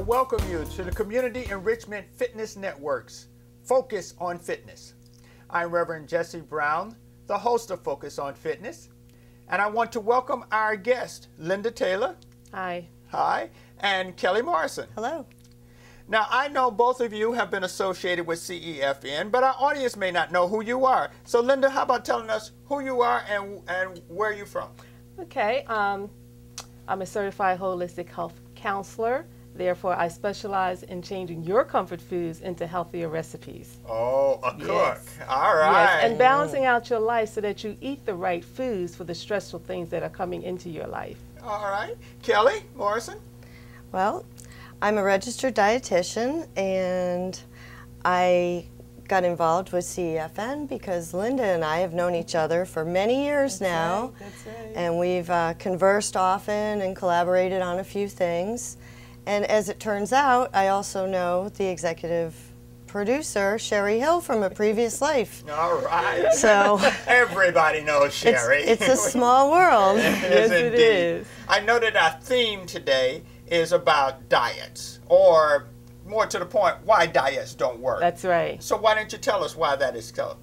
welcome you to the Community Enrichment Fitness Network's Focus on Fitness. I'm Reverend Jesse Brown, the host of Focus on Fitness, and I want to welcome our guest, Linda Taylor. Hi. Hi, and Kelly Morrison. Hello. Now, I know both of you have been associated with CEFN, but our audience may not know who you are. So, Linda, how about telling us who you are and where you're from? Okay. I'm a certified holistic health counselor. Therefore, I specialize in changing your comfort foods into healthier recipes. Oh, a cook. Yes. All right. Yes, and balancing out your life so that you eat the right foods for the stressful things that are coming into your life. All right. Kelly Morrison? Well, I'm a registered dietitian, and I got involved with CEFN because Linda and I have known each other for many years now. Right, that's right. And we've conversed often and collaborated on a few things. And as it turns out, I also know the executive producer, Sherry Hill, from a previous life. All right. So everybody knows Sherry. it's a small world. Yes, it is. I know that our theme today is about diets, or more to the point, why diets don't work. That's right. So why don't you tell us why that is, Kelly?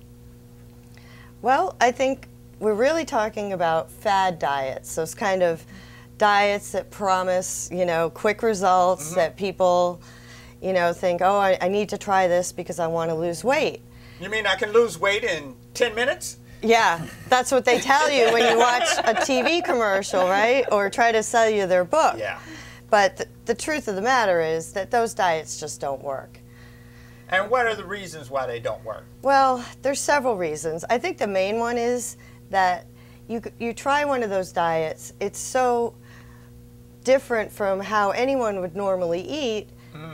Well, I think we're really talking about fad diets, those kind of diets that promise, quick results, that people, think, oh, I need to try this because I want to lose weight. You mean I can lose weight in 10 minutes? Yeah, that's what they tell you when you watch a TV commercial, right? Or try to sell you their book. Yeah. But the truth of the matter is that those diets just don't work. And what are the reasons why they don't work? Well, there's several reasons. I think the main one is that you try one of those diets, it's so different from how anyone would normally eat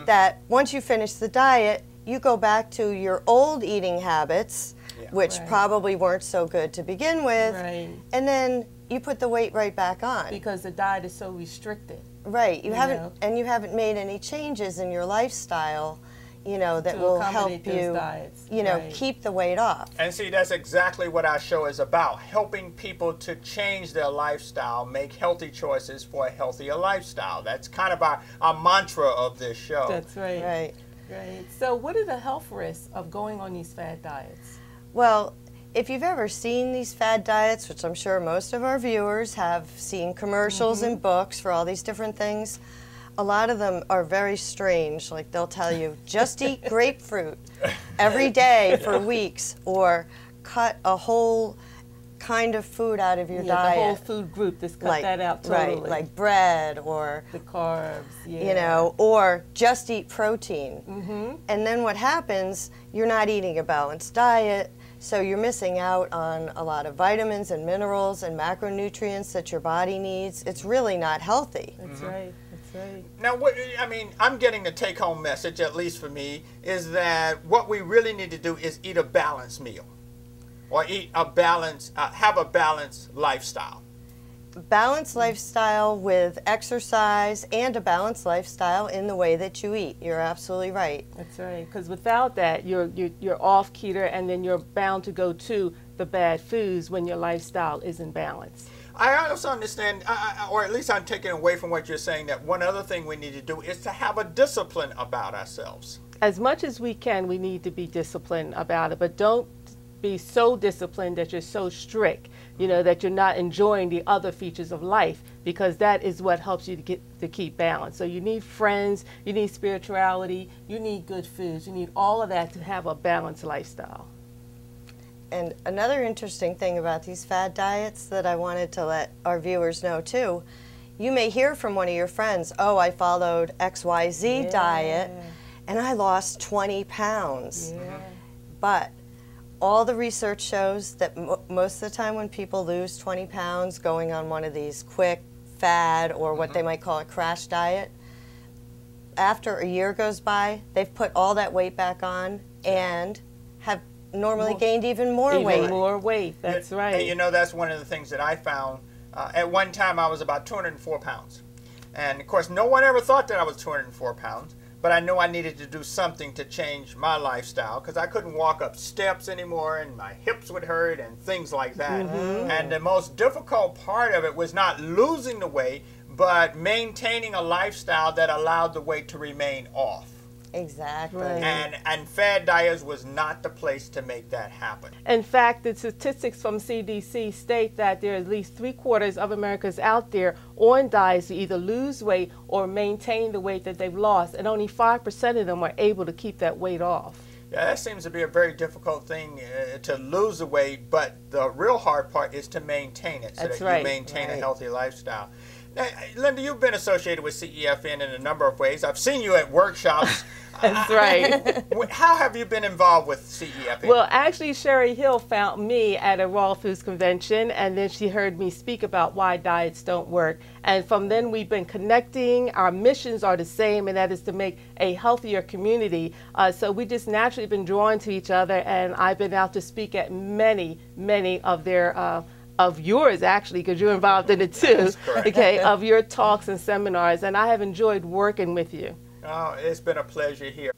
that once you finish the diet, you go back to your old eating habits, which Right. probably weren't so good to begin with, Right. and then you put the weight right back on. Because the diet is so restricted. Right, you haven't, know. and you haven't made any changes in your lifestyle, that To will help accommodate those you, diets. Right. keep the weight off. And see, that's exactly what our show is about, helping people to change their lifestyle, make healthy choices for a healthier lifestyle. That's kind of our mantra of this show. That's right. Right. Right. So what are the health risks of going on these fad diets? Well, if you've ever seen these fad diets, which I'm sure most of our viewers have seen commercials and books for all these different things, a lot of them are very strange. Like they'll tell you, just eat grapefruit every day for weeks, or cut a whole kind of food out of your diet. The whole food group, just cut that out totally. Right, like bread or the carbs, or just eat protein. And then what happens, you're not eating a balanced diet, so you're missing out on a lot of vitamins and minerals and macronutrients that your body needs. It's really not healthy. That's right. That's right. Now, I'm getting the take-home message, at least for me, is that what we really need to do is eat a balanced meal, or have a balanced lifestyle. Balanced lifestyle with exercise and a balanced lifestyle in the way that you eat. You're absolutely right. That's right. Because without that, you're off keto, and then you're bound to go to the bad foods when your lifestyle isn't balanced. I also understand, or at least I'm taking away from what you're saying, that one other thing we need to do is to have a discipline about ourselves. As much as we can, we need to be disciplined about it, but don't be so disciplined that you're so strict, that you're not enjoying the other features of life, because that is what helps you to keep balance. So you need friends, you need spirituality, you need good foods, you need all of that to have a balanced lifestyle. And another interesting thing about these fad diets that I wanted to let our viewers know too, you may hear from one of your friends, oh, I followed XYZ diet and I lost 20 pounds. But all the research shows that most of the time when people lose 20 pounds going on one of these quick fad or what they might call a crash diet, after a year goes by, they've put all that weight back on and have normally gained even more weight. Even more weight, that's right. And that's one of the things that I found. At one time I was about 204 pounds. And of course no one ever thought that I was 204 pounds. But I knew I needed to do something to change my lifestyle, because I couldn't walk up steps anymore and my hips would hurt and things like that. And the most difficult part of it was not losing the weight, but maintaining a lifestyle that allowed the weight to remain off. Exactly. Right. And fad diets was not the place to make that happen. In fact, the statistics from CDC state that there are at least 3/4 of Americans out there on diets to either lose weight or maintain the weight that they've lost, and only 5% of them are able to keep that weight off. Yeah, that seems to be a very difficult thing to lose the weight, but the real hard part is to maintain it so That's that right. you maintain a Right. healthy lifestyle. Now, Linda, you've been associated with CEFN in a number of ways. I've seen you at workshops. That's right. How have you been involved with CEFN? Well, actually, Sherry Hill found me at a Raw Foods convention, and then she heard me speak about why diets don't work. And from then, we've been connecting. Our missions are the same, and that is to make a healthier community. So we just naturally been drawn to each other, and I've been out to speak at many of their of yours, actually, because you're involved in it too. That's correct. Okay, of your talks and seminars, and I have enjoyed working with you. Oh, it's been a pleasure here.